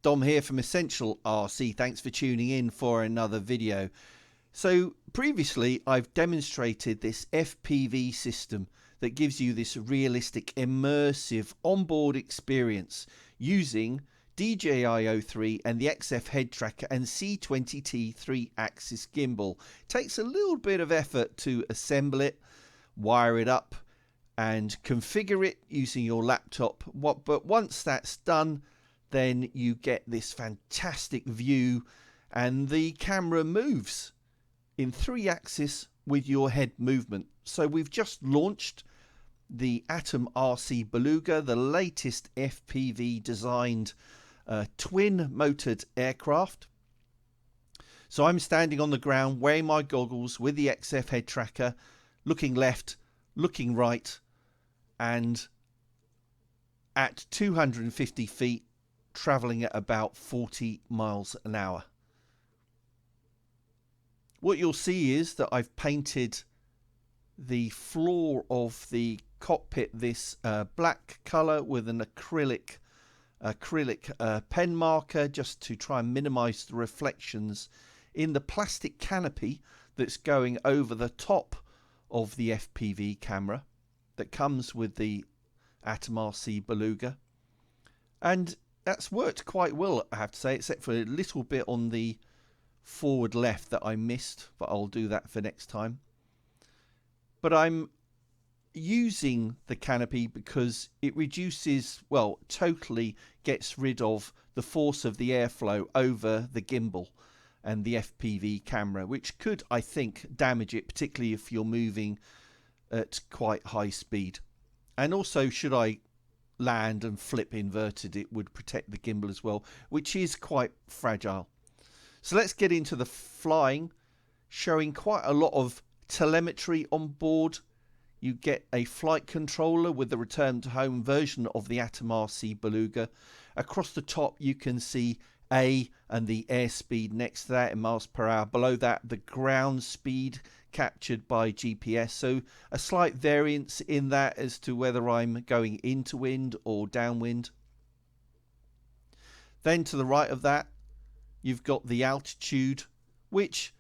Dom here from Essential RC. Thanks for tuning in for another video. So previously I've demonstrated this FPV system that gives you this realistic immersive onboard experience using DJI O3 and the XF head tracker and C20T 3-axis gimbal. It takes a little bit of effort to assemble it, wire it up and configure it using your laptop. But once that's done, then you get this fantastic view and the camera moves in 3-axis with your head movement. So we've just launched the Atom RC Beluga, the latest FPV designed twin motored aircraft. So I'm standing on the ground wearing my goggles with the XF head tracker, looking left, looking right, and at 250 feet traveling at about 40 miles an hour. What you'll see is that I've painted the floor of the cockpit this black color with an acrylic pen marker, just to try and minimize the reflections in the plastic canopy that's going over the top of the FPV camera that comes with the Atom RC Beluga. And that's worked quite well, I have to say, except for a little bit on the forward left that I missed, but I'll do that for next time. But I'm using the canopy because it reduces, well, totally gets rid of the force of the airflow over the gimbal and the FPV camera, which could, I think, damage it, particularly if you're moving at quite high speed. And also, should I land and flip inverted, it would protect the gimbal as well, which is quite fragile. So let's get into the flying, showing quite a lot of telemetry on board. You get a flight controller with the return to home version of the Atom RC Beluga. Across the top you can see A and the airspeed next to that in miles per hour. Below that, the ground speed captured by GPS. So a slight variance in that as to whether I'm going into wind or downwind. Then to the right of that, you've got the altitude, which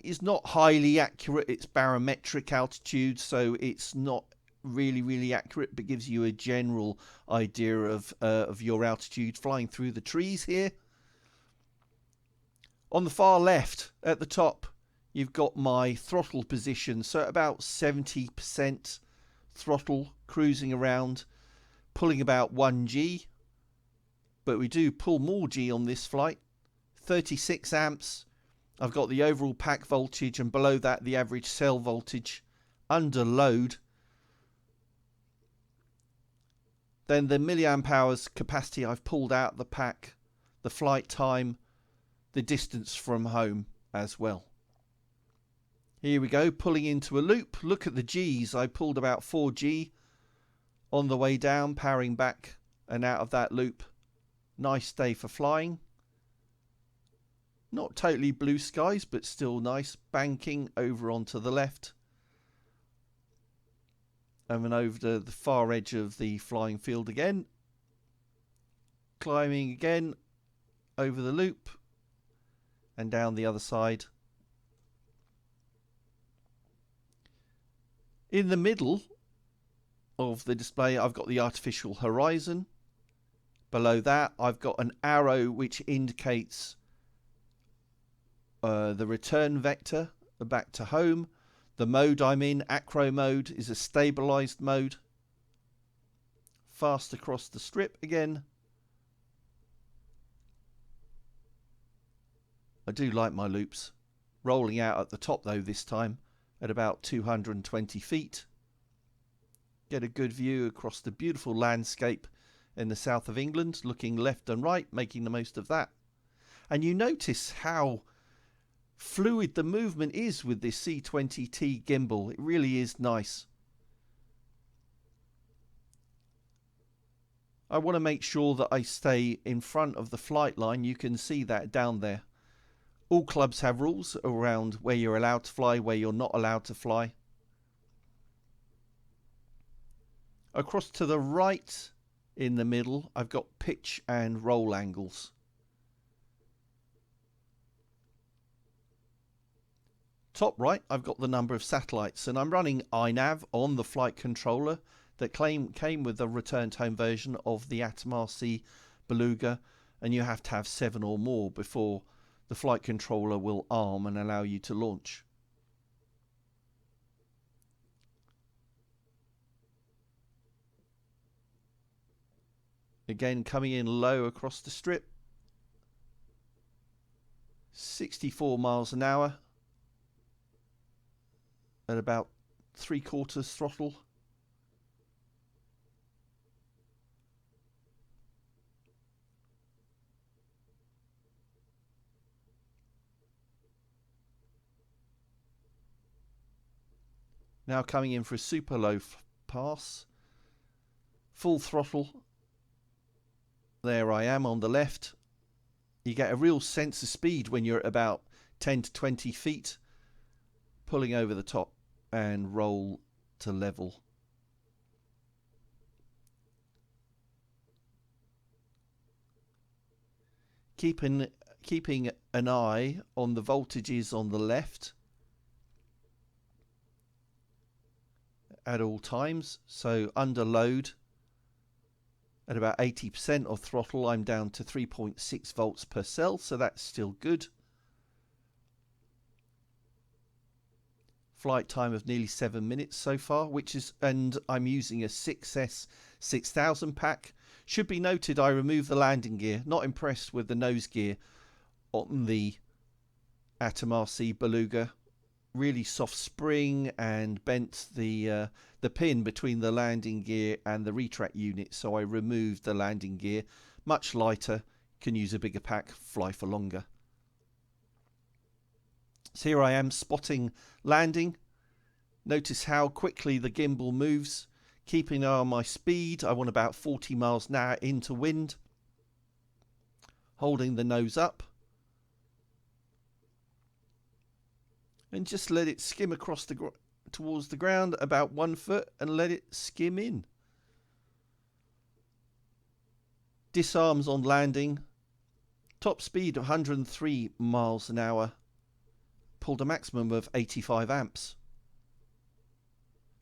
is not highly accurate. It's barometric altitude, so it's not really accurate, but gives you a general idea of your altitude flying through the trees here. On the far left at the top, you've got my throttle position, so at about 70% throttle, cruising around, pulling about 1G, but we do pull more G on this flight. 36 amps. I've got the overall pack voltage, and below that the average cell voltage under load. Then the milliamp hours capacity I've pulled out the pack, the flight time, the distance from home as well. Here we go, pulling into a loop. Look at the G's. I pulled about 4G on the way down, powering back and out of that loop. Nice day for flying. Not totally blue skies, but still nice. Banking over onto the left. And then over to the far edge of the flying field again. Climbing again over the loop and down the other side. In the middle of the display, I've got the artificial horizon. Below that, I've got an arrow which indicates the return vector back to home. The mode I'm in, acro mode, is a stabilized mode. Fast across the strip again. I do like my loops. Rolling out at the top though this time at about 220 feet. Get a good view across the beautiful landscape in the south of England, looking left and right, making the most of that. And you notice how fluid the movement is with this C20T gimbal. It really is nice. I want to make sure that I stay in front of the flight line. You can see that down there. All clubs have rules around where you're allowed to fly, where you're not allowed to fly. Across to the right in the middle, I've got pitch and roll angles. Top right, I've got the number of satellites, and I'm running iNav on the flight controller that came with the returned home version of the Atom RC Beluga, and you have to have 7 or more before the flight controller will arm and allow you to launch. Again, coming in low across the strip, 64 miles an hour at about 3/4 throttle. Now coming in for a super low pass, full throttle. There I am on the left. You get a real sense of speed when you're at about 10 to 20 feet, pulling over the top and roll to level. Keeping an eye on the voltages on the left at all times. So under load, at about 80% of throttle, I'm down to 3.6 volts per cell, so that's still good. Flight time of nearly 7 minutes so far, and I'm using a 6S 6000 pack. Should be noted I removed the landing gear. Not impressed with the nose gear on the Atom RC Beluga. Really soft spring and bent the pin between the landing gear and the retract unit, so I removed the landing gear. Much lighter, can use a bigger pack, fly for longer. So here I am spotting landing. Notice how quickly the gimbal moves. Keeping an eye on my speed, I want about 40 miles an hour into wind. Holding the nose up. And just let it skim across towards the ground about 1 foot and let it skim in. Disarms on landing. Top speed of 103 miles an hour. Pulled a maximum of 85 amps.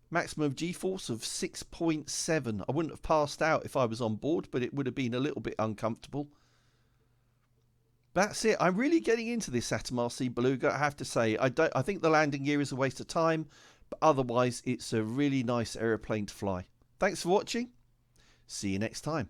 Maximum G-force of 6.7. I wouldn't have passed out if I was on board, but it would have been a little bit uncomfortable. That's it. I'm really getting into this Atom RC Beluga, I have to say. I think the landing gear is a waste of time, but otherwise it's a really nice aeroplane to fly. Thanks for watching. See you next time.